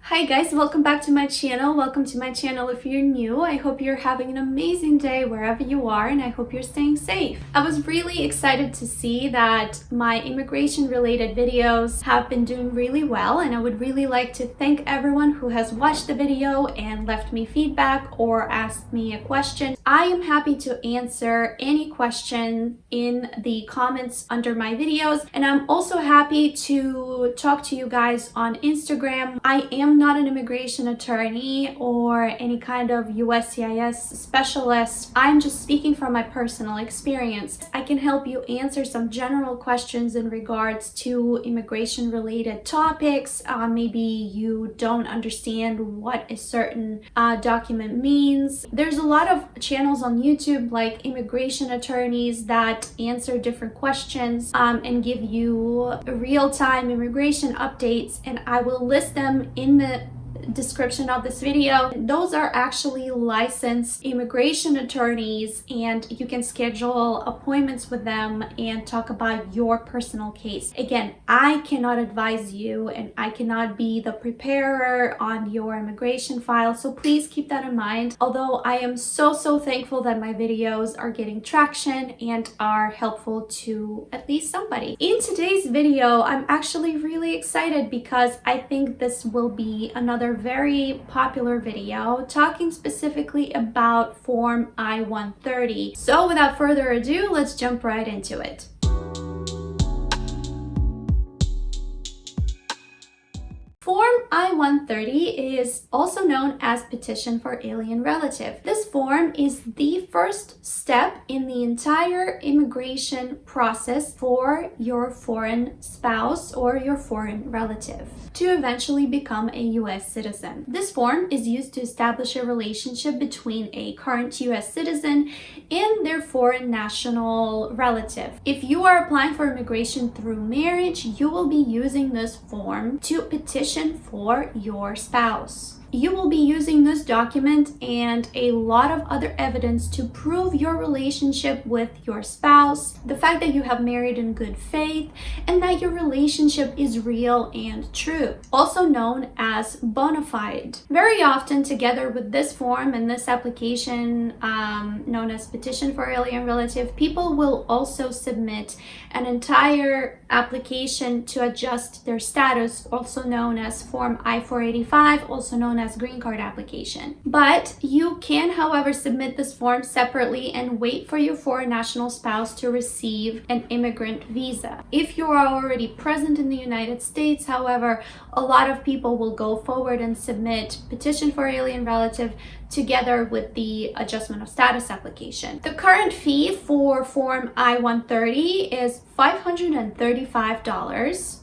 Hi guys, welcome back to my channel. Welcome to my channel if you're new. I hope you're having an amazing day wherever you are, and I hope you're staying safe. I was really excited to see that my immigration related videos have been doing really well, and I would really like to thank everyone who has watched the video and left me feedback or asked me a question. I am happy to answer any question in the comments under my videos, and I'm also happy to talk to you guys on Instagram. I am not an immigration attorney or any kind of USCIS specialist. I'm just speaking from my personal experience. I can help you answer some general questions in regards to immigration related topics. Maybe you don't understand what a certain document means. There's a lot of channels on YouTube like immigration attorneys that answer different questions and give you real-time immigration updates, and I will list them in the description of this video. Those are actually licensed immigration attorneys, and you can schedule appointments with them and talk about your personal case. Again, I cannot advise you and I cannot be the preparer on your immigration file, so please keep that in mind. Although I am so thankful that my videos are getting traction and are helpful to at least somebody. In today's video, I'm actually really excited because I think this will be another very popular video talking specifically about Form I-130. So without further ado, let's jump right into it. Form I-130 is also known as Petition for Alien Relative. This form is the first step in the entire immigration process for your foreign spouse or your foreign relative to eventually become a U.S. citizen. This form is used to establish a relationship between a current U.S. citizen and their foreign national relative. If you are applying for immigration through marriage, you will be using this form to petition for your spouse. You will be using this document and a lot of other evidence to prove your relationship with your spouse, the fact that you have married in good faith, and that your relationship is real and true, also known as bona fide. Very often, together with this form and this application known as Petition for Alien Relative, people will also submit an entire application to adjust their status, also known as Form I-485, also known as green card application. But you can, however, submit this form separately and wait for your foreign national spouse to receive an immigrant visa. If you are already present in the United States, however, a lot of people will go forward and submit Petition for Alien Relative together with the adjustment of status application. The current fee for Form I-130 is $535.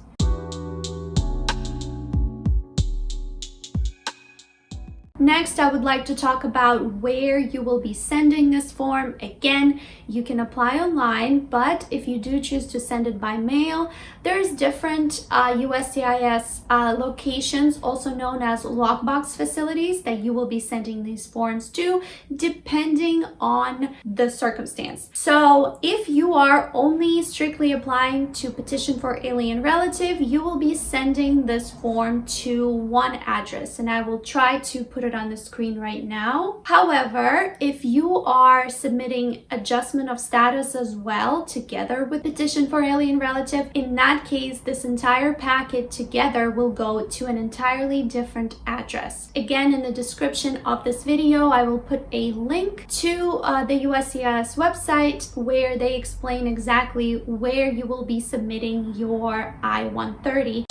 Next, I would like to talk about where you will be sending this form. Again, you can apply online, but if you do choose to send it by mail, there's different USCIS locations, also known as lockbox facilities, that you will be sending these forms to, depending on the circumstance. So if you are only strictly applying to Petition for Alien Relative, you will be sending this form to one address, and I will try to put it on the screen right now. However, if you are submitting adjustment of status as well together with Petition for Alien Relative, in that case, this entire packet together will go to an entirely different address. Again, in the description of this video, I will put a link to the USCIS website where they explain exactly where you will be submitting your I-130.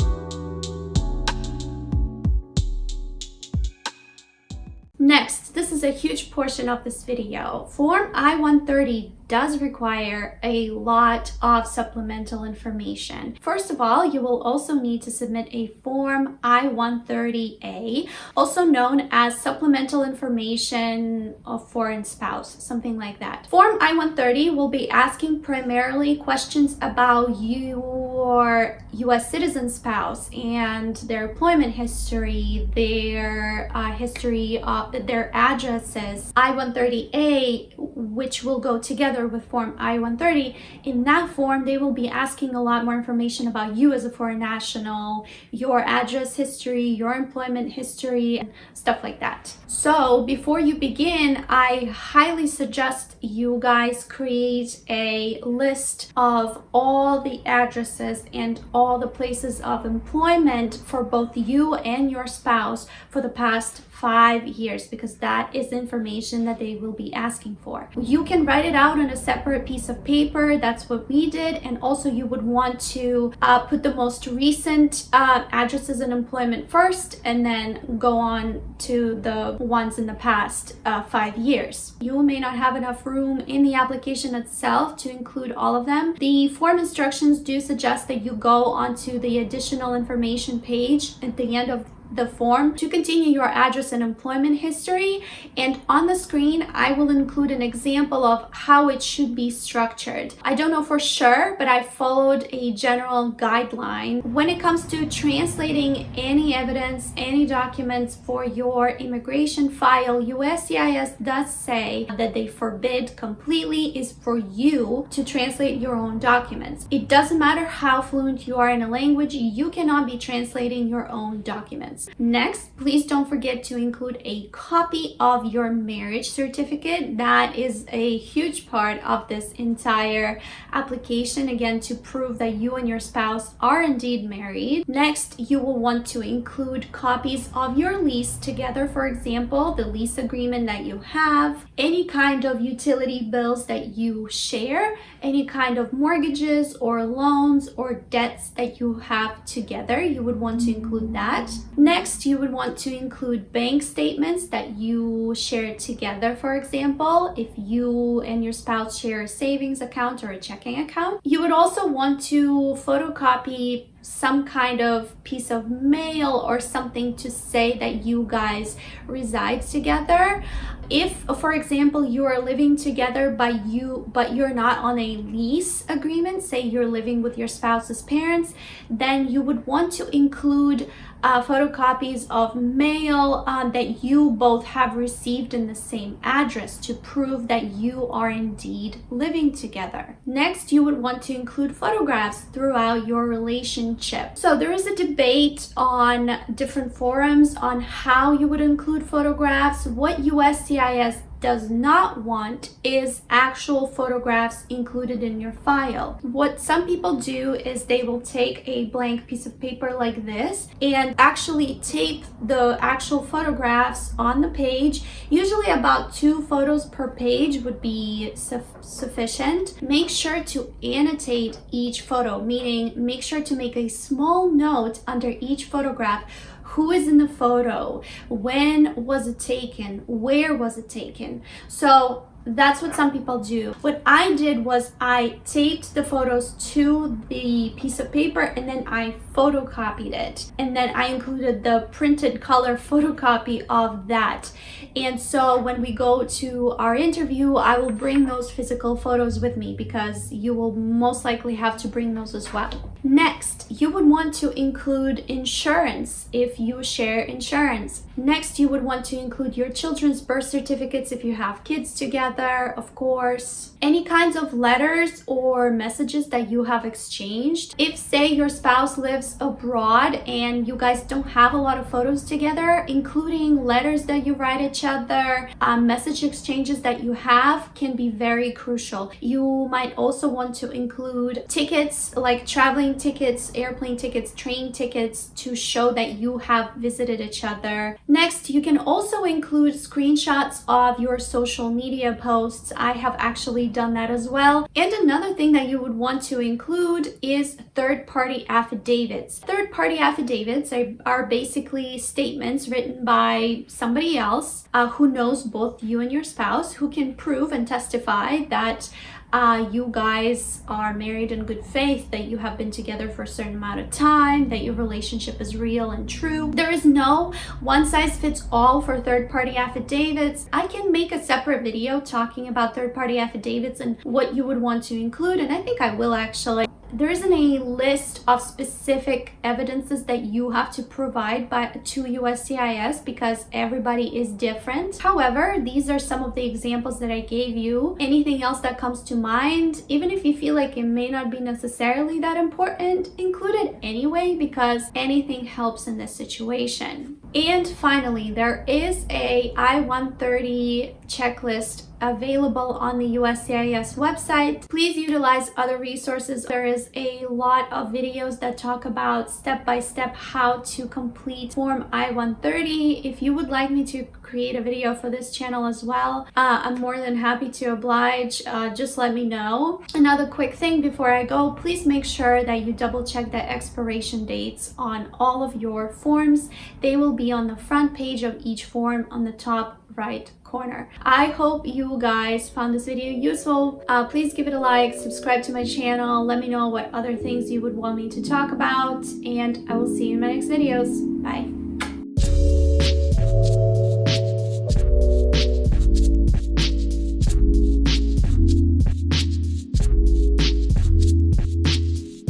Next, this is a huge portion of this video. Form I-130 does require a lot of supplemental information. First of all, you will also need to submit a Form I-130A, also known as Supplemental Information of Foreign Spouse, something like that. Form I-130 will be asking primarily questions about you your US citizen spouse and their employment history, their history of their addresses, I-130A, which will go together with Form I-130, in that form, they will be asking a lot more information about you as a foreign national, your address history, your employment history, and stuff like that. So before you begin, I highly suggest you guys create a list of all the addresses and all the places of employment for both you and your spouse for the past 5 years, because that is information that they will be asking for. You can write it out on a separate piece of paper. That's what we did. And also you would want to put the most recent addresses and employment first, and then go on to the ones in the past 5 years. You may not have enough room in the application itself to include all of them. The form instructions do suggest that you go onto the additional information page at the end of the form to continue your address and employment history. And on the screen, I will include an example of how it should be structured. I don't know for sure, but I followed a general guideline. When it comes to translating any evidence, any documents for your immigration file, USCIS does say that they forbid completely is for you to translate your own documents. It doesn't matter how fluent you are in a language, you cannot be translating your own documents. Next, please don't forget to include a copy of your marriage certificate. That is a huge part of this entire application, again, to prove that you and your spouse are indeed married. Next, you will want to include copies of your lease together, for example, the lease agreement that you have, any kind of utility bills that you share, any kind of mortgages or loans or debts that you have together. You would want to include that. Next, you would want to include bank statements that you share together. For example, if you and your spouse share a savings account or a checking account. You would also want to photocopy some kind of piece of mail or something to say that you guys reside together. If, for example, you are living together but you're not on a lease agreement, say you're living with your spouse's parents, then you would want to include photocopies of mail that you both have received in the same address to prove that you are indeed living together. Next, you would want to include photographs throughout your relationship. So there is a debate on different forums on how you would include photographs. What USCIS does not want is actual photographs included in your file. What some people do is they will take a blank piece of paper like this and actually tape the actual photographs on the page. Usually about 2 photos per page would be sufficient. Make sure to annotate each photo, meaning make sure to make a small note under each photograph. Who is in the photo? When was it taken? Where was it taken? So that's what some people do. What I did was I taped the photos to the piece of paper and then I photocopied it. And then I included the printed color photocopy of that. And so when we go to our interview, I will bring those physical photos with me because you will most likely have to bring those as well. Next, you would want to include insurance if you share insurance. Next, you would want to include your children's birth certificates if you have kids together, of course. Any kinds of letters or messages that you have exchanged. If, say, your spouse lives abroad and you guys don't have a lot of photos together, including letters that you write each other, message exchanges that you have can be very crucial. You might also want to include tickets, like traveling tickets, airplane tickets, train tickets, to show that you have visited each other. Next, you can also include screenshots of your social media posts. I have actually done that as well. And another thing that you would want to include is third-party affidavits. Third-party affidavits are basically statements written by somebody else who knows both you and your spouse, who can prove and testify that you guys are married in good faith, that you have been together for a certain amount of time, that your relationship is real and true. There is no one-size-fits-all for third-party affidavits. I can make a separate video talking about third-party affidavits and what you would want to include, and I think I will actually. there isn't a list of specific evidences that you have to provide to USCIS because everybody is different. However, these are some of the examples that I gave you. Anything else that comes to mind, even if you feel like it may not be necessarily that important, include it anyway because anything helps in this situation. And finally, there is a I-130 checklist available on the USCIS website. Please utilize other resources. There is a lot of videos that talk about step-by-step how to complete Form I-130. If you would like me to create a video for this channel as well, I'm more than happy to oblige. Just let me know. Another quick thing before I go, please make sure that you double check the expiration dates on all of your forms. They will be on the front page of each form on the top right corner. I hope you guys found this video useful. Please give it a like, subscribe to my channel, let me know what other things you would want me to talk about, and I will see you in my next videos. Bye.